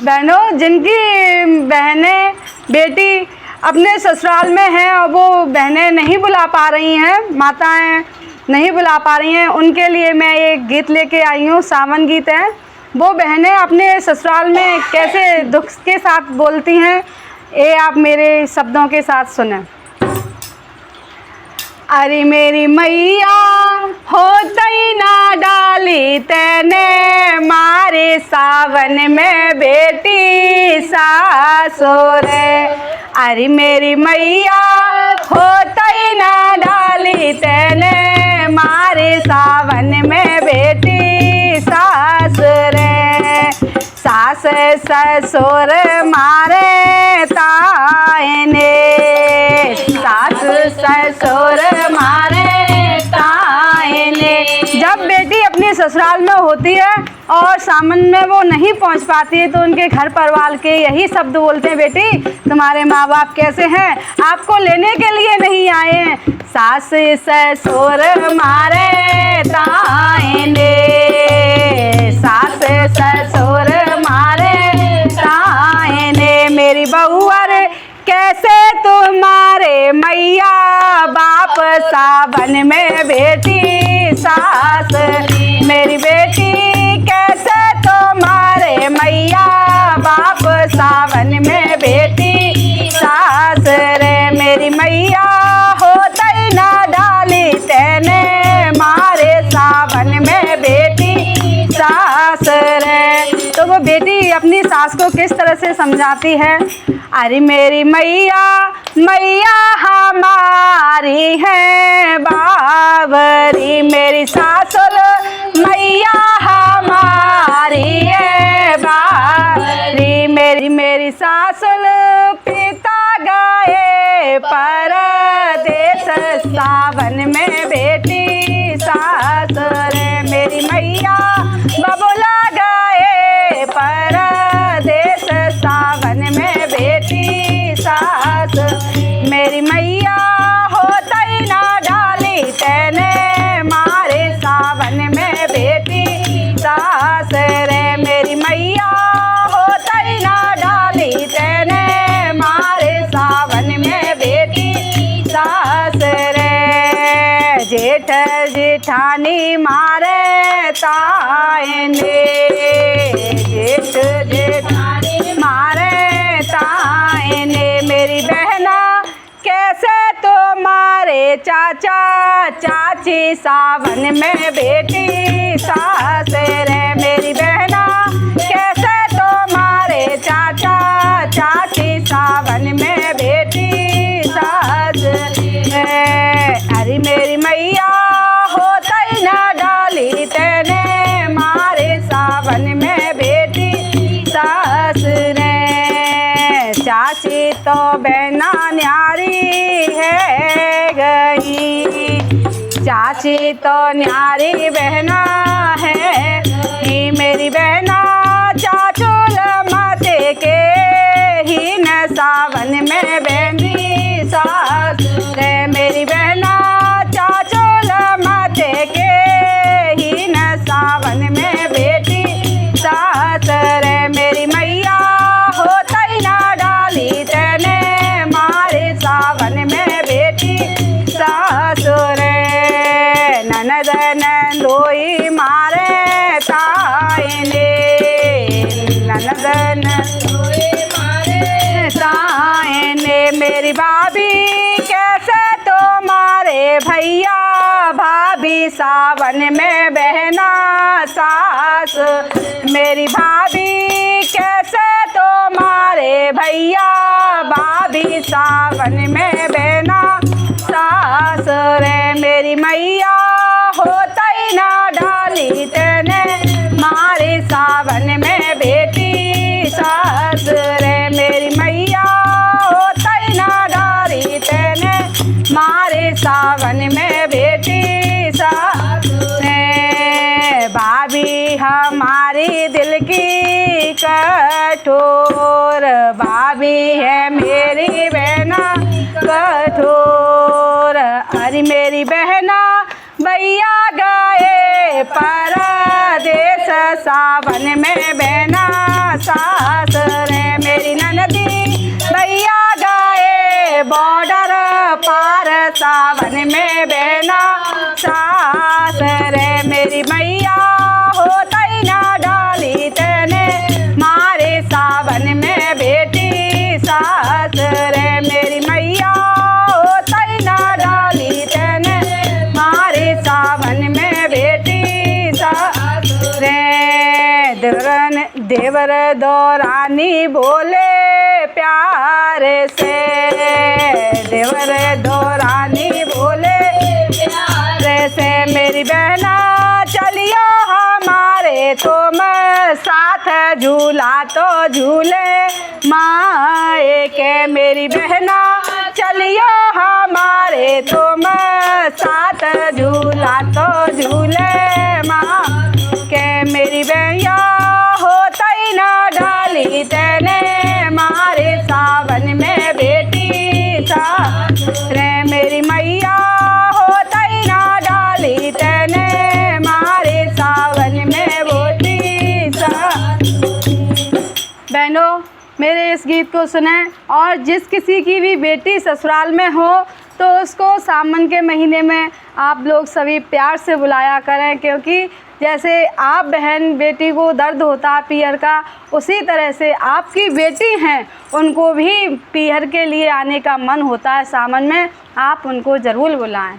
बहनों, जिनकी बहनें बेटी अपने ससुराल में हैं और वो बहनें नहीं बुला पा रही हैं, माताएं नहीं बुला पा रही हैं, उनके लिए मैं एक गीत लेके आई हूँ। सावन गीत है। वो बहनें अपने ससुराल में कैसे दुख के साथ बोलती हैं, ये आप मेरे शब्दों के साथ सुने। अरे मेरी मैया होतई ना डाली तैने, मारे सावन में बेटी सासुर। अरे मेरी मैया होतई ना डाली तैने, मारे सावन में बेटी सासुर। सास ससुर मारे तायने, सास ससुर मारे तायने। जब बेटी अपने ससुराल में होती है और सावन में वो नहीं पहुंच पाती है तो उनके घर परिवार के यही शब्द बोलते हैं, बेटी तुम्हारे माँ बाप कैसे हैं, आपको लेने के लिए नहीं आए हैं। सास ससुर मारे तायने, सास ससुर मारे तायने। मेरी बहुअर कैसे तुम्हारे मैया बाप सावन में बेटी सास। मेरी बेटी कैसे तुम्हारे मैया बाप सावन में बेटी सास रे। मेरी मैया होतई ना डाली तैने, मारे सावन में बेटी सास रे। तो वो बेटी अपनी सास को किस तरह से समझाती है। अरे मेरी मैया मैया हमारी है बावरी, मेरी सासुर मैया हमारी है बावरी। मेरी सासुर पिता गए परदेस, सावन में बेटी सासुर। मेरी मैया बबुला गए परदेस, सावन में बेटी सास। मेरी मैया होतई ना डाली तैने, मारे सावन में बेटी सास रे। मेरी मैया होतई ना डाली तैने, मारे सावन में बेटी सास रे। जेठ जेठानी मारे तायने, जेठ जेठानी मारे तायने। मेरी बहना कैसे तुम्हारे चाचा चाची सावन में बेटी सास रे। मेरी बहना कैसे तुम्हारे चाचा चाची सावन में बेटी सास रे। अरे मेरी मैया होतई ना डाली तैने, मारे सावन में बेटी सास रे। चाची तो बहना न्यारी है गई, चाची तो न्यारी बहना है। मेरी बहना चाचुल माते के ही न सावन में बेटी सास रे। मेरी बहना चाचुल माते के ही न सावन में बेटी सास रे। मेरी मैया होतई ना डाली तैने, मारे सावन में बेटी सास रे। ननद नंदोई मारे तायने, ननद नंदोई मारे तायने। मेरी भाभी कैसे तुम्हारे भैया भाभी सावन में बहना सास। मेरी भाभी कैसे तुम्हारे भैया भाभी सावन में बहना सास रे। मेरी मैया होतई ना डाली तैने, मारे सावन में बेटी सास रे। मेरी मैया होतई ना डाली तैने, मारे सावन में बेटी सास रे। भाभी हमारी दिल की कठोर, भाभी है मेरी बहना कठोर। अरे मेरी बहना भैया गए परदेस, सावन में बहना सास देवर दौरानी बोले प्यार से, देवर दौरानी बोले प्यार से, मेरी बहना चलियो हमारे तुम साथ, झूला तो झूले माए के, मेरी बहना चलियो हमारे तुम साथ, झूला तो झूले माँ के, मेरी भैया होता ही ना डाली तेने मारे सावन में बेटी सा रे, मेरी मैया होता ही ना डाली तेने मारे सावन में बेटी सा। बहनों, मेरे इस गीत को सुने और जिस किसी की भी बेटी ससुराल में हो तो उसको सावन के महीने में आप लोग सभी प्यार से बुलाया करें, क्योंकि जैसे आप बहन बेटी को दर्द होता है पीहर का, उसी तरह से आपकी बेटी हैं उनको भी पीहर के लिए आने का मन होता है सावन में, आप उनको ज़रूर बुलाएं।